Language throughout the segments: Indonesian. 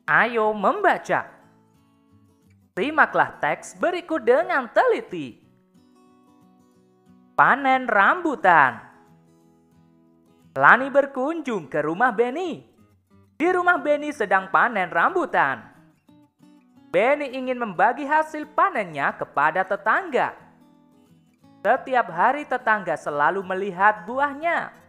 Ayo membaca. Simaklah teks berikut dengan teliti. Panen rambutan. Lani berkunjung ke rumah Benny. Di rumah Benny sedang panen rambutan. Benny ingin membagi hasil panennya kepada tetangga. Setiap hari tetangga selalu melihat buahnya.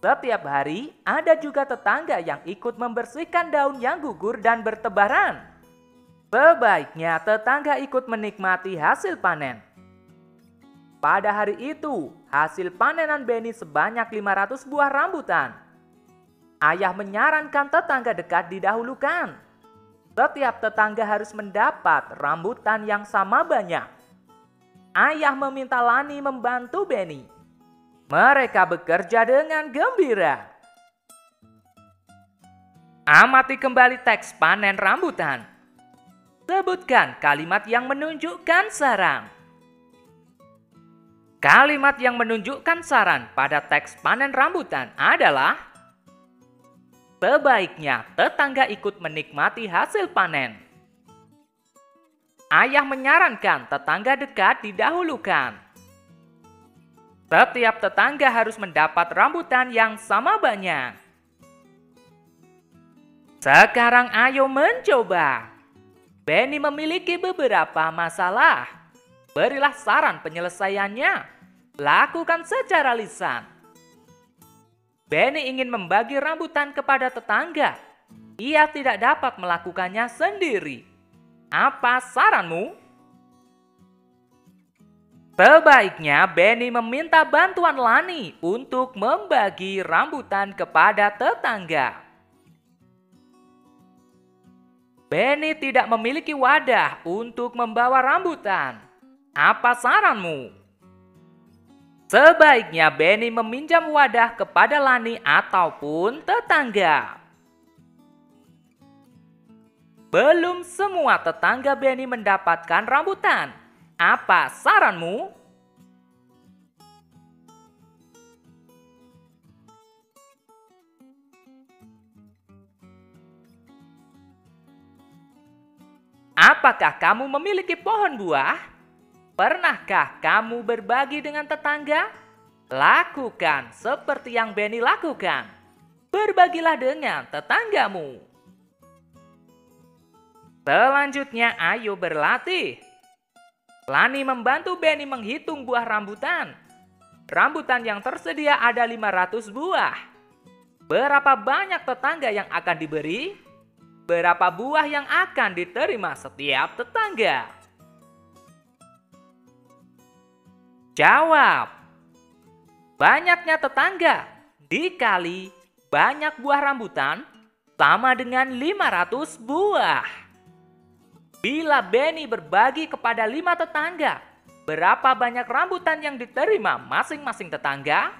Setiap hari ada juga tetangga yang ikut membersihkan daun yang gugur dan bertebaran. Sebaiknya tetangga ikut menikmati hasil panen. Pada hari itu, hasil panenan Benny sebanyak 500 buah rambutan. Ayah menyarankan tetangga dekat didahulukan. Setiap tetangga harus mendapat rambutan yang sama banyak. Ayah meminta Lani membantu Benny. Mereka bekerja dengan gembira. Amati kembali teks panen rambutan. Sebutkan kalimat yang menunjukkan saran. Kalimat yang menunjukkan saran pada teks panen rambutan adalah: sebaiknya tetangga ikut menikmati hasil panen. Ayah menyarankan tetangga dekat didahulukan. Setiap tetangga harus mendapat rambutan yang sama banyak. Sekarang ayo mencoba. Benny memiliki beberapa masalah. Berilah saran penyelesaiannya. Lakukan secara lisan. Benny ingin membagi rambutan kepada tetangga. Ia tidak dapat melakukannya sendiri. Apa saranmu? Sebaiknya Benny meminta bantuan Lani untuk membagi rambutan kepada tetangga. Benny tidak memiliki wadah untuk membawa rambutan. Apa saranmu? Sebaiknya Benny meminjam wadah kepada Lani ataupun tetangga. Belum semua tetangga Benny mendapatkan rambutan. Apa saranmu? Apakah kamu memiliki pohon buah? Pernahkah kamu berbagi dengan tetangga? Lakukan seperti yang Benny lakukan. Berbagilah dengan tetanggamu. Selanjutnya, ayo berlatih. Lani membantu Benny menghitung buah rambutan. Rambutan yang tersedia ada 500 buah. Berapa banyak tetangga yang akan diberi? Berapa buah yang akan diterima setiap tetangga? Jawab. Banyaknya tetangga dikali banyak buah rambutan sama dengan 500 buah. Bila Benny berbagi kepada 5 tetangga, berapa banyak rambutan yang diterima masing-masing tetangga?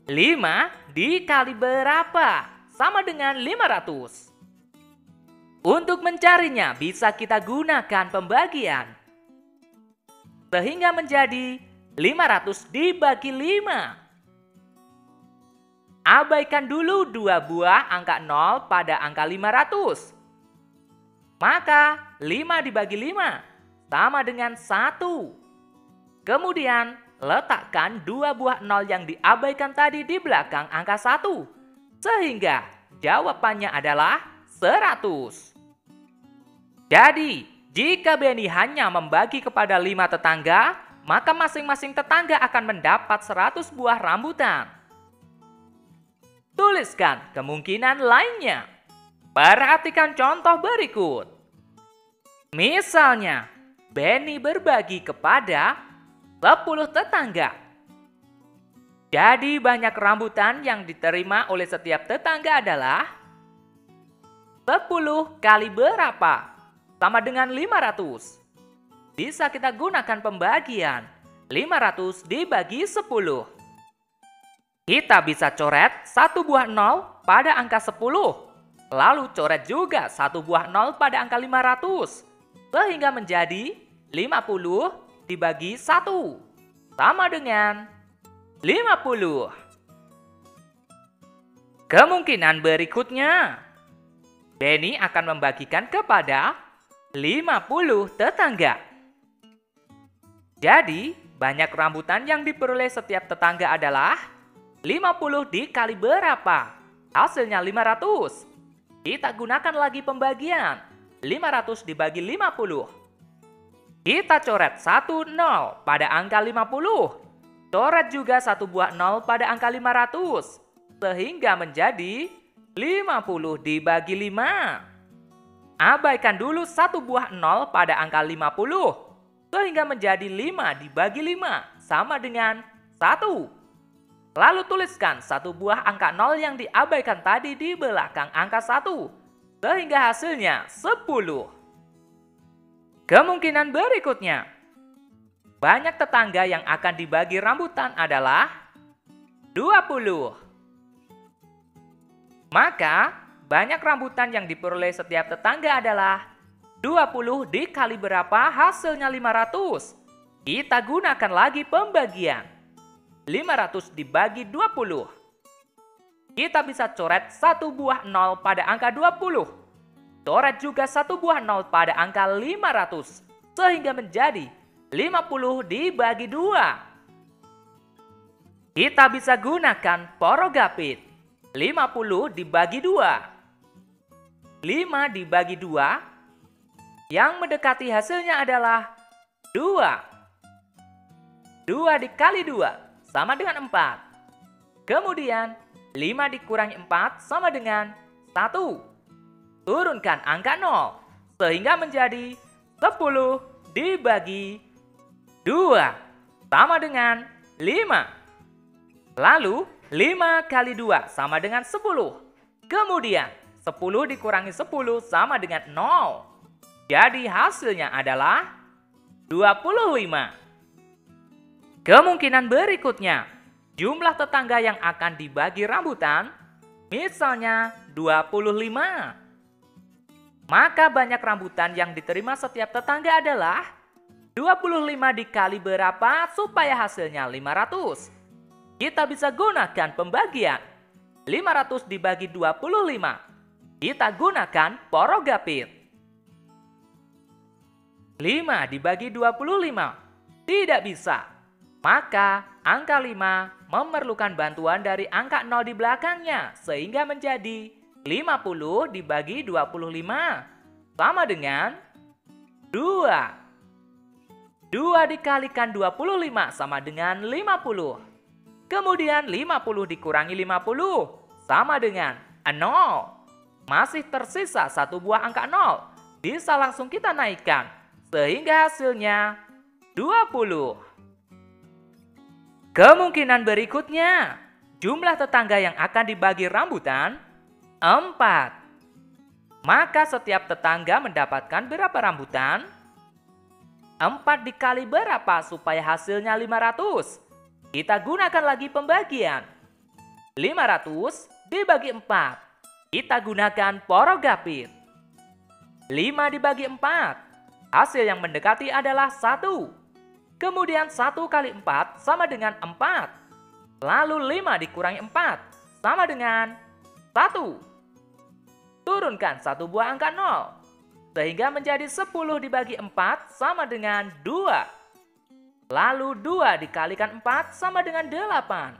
5 dikali berapa? Sama dengan 500. Untuk mencarinya bisa kita gunakan pembagian. Sehingga menjadi 500 dibagi 5. Abaikan dulu 2 buah angka 0 pada angka 500. Maka 5 dibagi 5 sama dengan 1. Kemudian letakkan 2 buah 0 yang diabaikan tadi di belakang angka 1. Sehingga jawabannya adalah 100. Jadi, jika Benny hanya membagi kepada 5 tetangga, maka masing-masing tetangga akan mendapat 100 buah rambutan. Tuliskan kemungkinan lainnya. Perhatikan contoh berikut. Misalnya, Benny berbagi kepada 10 tetangga. Jadi banyak rambutan yang diterima oleh setiap tetangga adalah 10 kali berapa? Sama dengan 500. Bisa kita gunakan pembagian. 500 dibagi 10. Kita bisa coret 1 buah 0 pada angka 10. Lalu coret juga 1 buah 0 pada angka 500. Sehingga menjadi 50 dibagi 1. Sama dengan 50. Kemungkinan berikutnya. Benny akan membagikan kepada 50 tetangga. Jadi, banyak rambutan yang diperoleh setiap tetangga adalah 50 dikali berapa? Hasilnya 500. Kita gunakan lagi pembagian. 500 dibagi 50. Kita coret 1 nol pada angka 50. Coret juga 1 buah nol pada angka 500. Sehingga menjadi 50 dibagi 5. Abaikan dulu 1 buah nol pada angka 50. Sehingga menjadi 5 dibagi 5 sama dengan 1. Lalu tuliskan 1 buah angka 0 yang diabaikan tadi di belakang angka 1. Sehingga hasilnya 10. Kemungkinan berikutnya. Banyak tetangga yang akan dibagi rambutan adalah 20. Maka, banyak rambutan yang diperoleh setiap tetangga adalah 20 dikali berapa hasilnya 500. Kita gunakan lagi pembagian. 500 dibagi 20. Kita bisa coret 1 buah 0 pada angka 20. Coret juga 1 buah 0 pada angka 500. Sehingga menjadi 50 dibagi 2. Kita bisa gunakan porogapit. 50 dibagi 2. 5 dibagi 2. Yang mendekati hasilnya adalah 2. 2 dikali 2 sama dengan 4. Kemudian 5 dikurangi 4 sama dengan 1. Turunkan angka 0 sehingga menjadi 10 dibagi 2 sama dengan 5. Lalu 5 kali 2 sama dengan 10. Kemudian 10 dikurangi 10 sama dengan 0. Jadi hasilnya adalah 25. Kemungkinan berikutnya, jumlah tetangga yang akan dibagi rambutan, misalnya 25. Maka banyak rambutan yang diterima setiap tetangga adalah 25 dikali berapa supaya hasilnya 500. Kita bisa gunakan pembagian. 500 dibagi 25. Kita gunakan porogapit. 5 dibagi 25 tidak bisa. Maka angka 5 memerlukan bantuan dari angka 0 di belakangnya sehingga menjadi 50 dibagi 25 sama dengan 2. 2 dikalikan 25 sama dengan 50. Kemudian 50 dikurangi 50 sama dengan 0. Masih tersisa 1 buah angka 0. Bisa langsung kita naikkan. Sehingga hasilnya 20. Kemungkinan berikutnya, jumlah tetangga yang akan dibagi rambutan 4. Maka setiap tetangga mendapatkan berapa rambutan? 4 dikali berapa supaya hasilnya 500? Kita gunakan lagi pembagian. 500 dibagi 4. Kita gunakan porogapit. 5 dibagi 4. Hasil yang mendekati adalah 1. Kemudian 1 kali 4 sama dengan 4. Lalu 5 dikurangi 4 sama dengan 1. Turunkan 1 buah angka 0. Sehingga menjadi 10 dibagi 4 sama dengan 2. Lalu 2 dikalikan 4 sama dengan 8.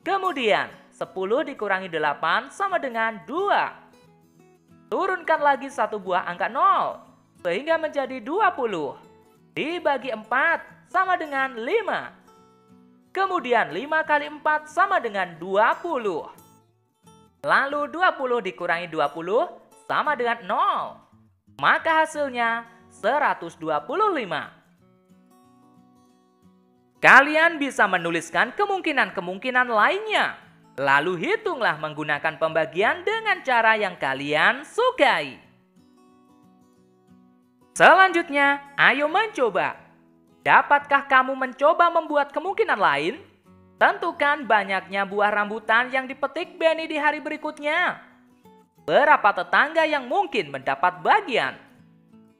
Kemudian 10 dikurangi 8 sama dengan 2. Turunkan lagi 1 buah angka 0. Sehingga menjadi 20 dibagi 4 sama dengan 5. Kemudian 5 kali 4 sama dengan 20. Lalu 20 dikurangi 20 sama dengan 0. Maka hasilnya 125. Kalian bisa menuliskan kemungkinan-kemungkinan lainnya. Lalu hitunglah menggunakan pembagian dengan cara yang kalian sukai. Selanjutnya, ayo mencoba. Dapatkah kamu mencoba membuat kemungkinan lain? Tentukan banyaknya buah rambutan yang dipetik Benny di hari berikutnya. Berapa tetangga yang mungkin mendapat bagian?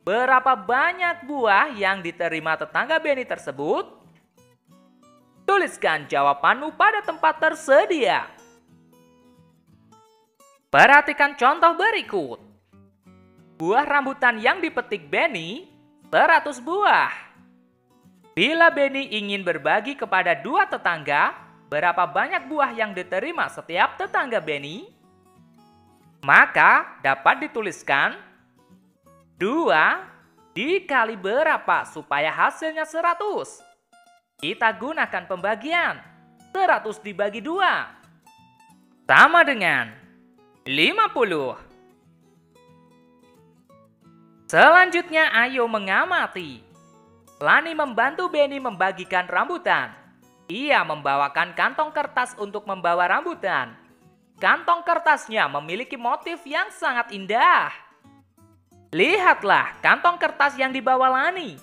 Berapa banyak buah yang diterima tetangga Benny tersebut? Tuliskan jawabanmu pada tempat tersedia. Perhatikan contoh berikut. buah rambutan yang dipetik Benny 100 buah. Bila Benny ingin berbagi kepada 2 tetangga, berapa banyak buah yang diterima setiap tetangga Benny? Maka dapat dituliskan 2 dikali berapa supaya hasilnya 100. Kita gunakan pembagian 100 dibagi 2 sama dengan 50. Selanjutnya ayo mengamati. Lani membantu Benny membagikan rambutan. Ia membawakan kantong kertas untuk membawa rambutan. Kantong kertasnya memiliki motif yang sangat indah. Lihatlah kantong kertas yang dibawa Lani.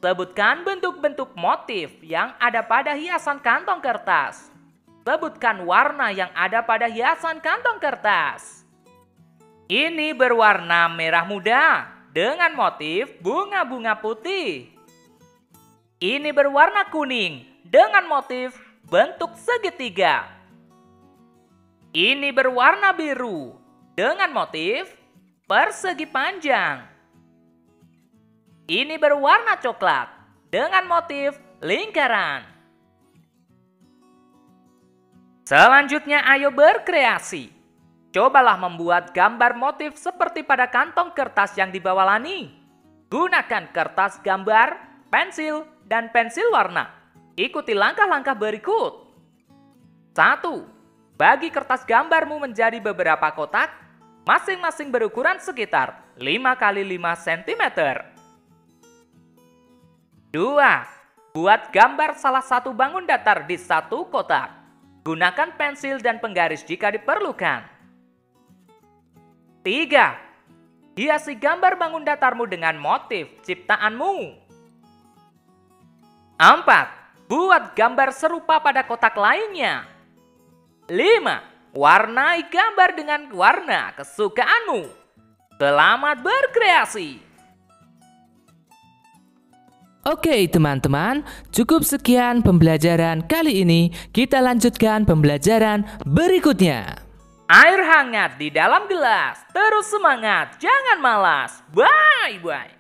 Sebutkan bentuk-bentuk motif yang ada pada hiasan kantong kertas. Sebutkan warna yang ada pada hiasan kantong kertas. Ini berwarna merah muda dengan motif bunga-bunga putih. Ini berwarna kuning dengan motif bentuk segitiga. Ini berwarna biru dengan motif persegi panjang. Ini berwarna coklat dengan motif lingkaran. Selanjutnya ayo berkreasi. Cobalah membuat gambar motif seperti pada kantong kertas yang dibawa Lani. Gunakan kertas gambar, pensil, dan pensil warna. Ikuti langkah-langkah berikut. 1. Bagi kertas gambarmu menjadi beberapa kotak, masing-masing berukuran sekitar 5 x 5 cm. 2. Buat gambar salah satu bangun datar di satu kotak. Gunakan pensil dan penggaris jika diperlukan. 3. Hiasi gambar bangun datarmu dengan motif ciptaanmu. 4. Buat gambar serupa pada kotak lainnya. 5. Warnai gambar dengan warna kesukaanmu. Selamat berkreasi! Oke teman-teman, cukup sekian pembelajaran kali ini. Kita lanjutkan pembelajaran berikutnya. Air hangat di dalam gelas. Terus semangat, jangan malas. Bye-bye.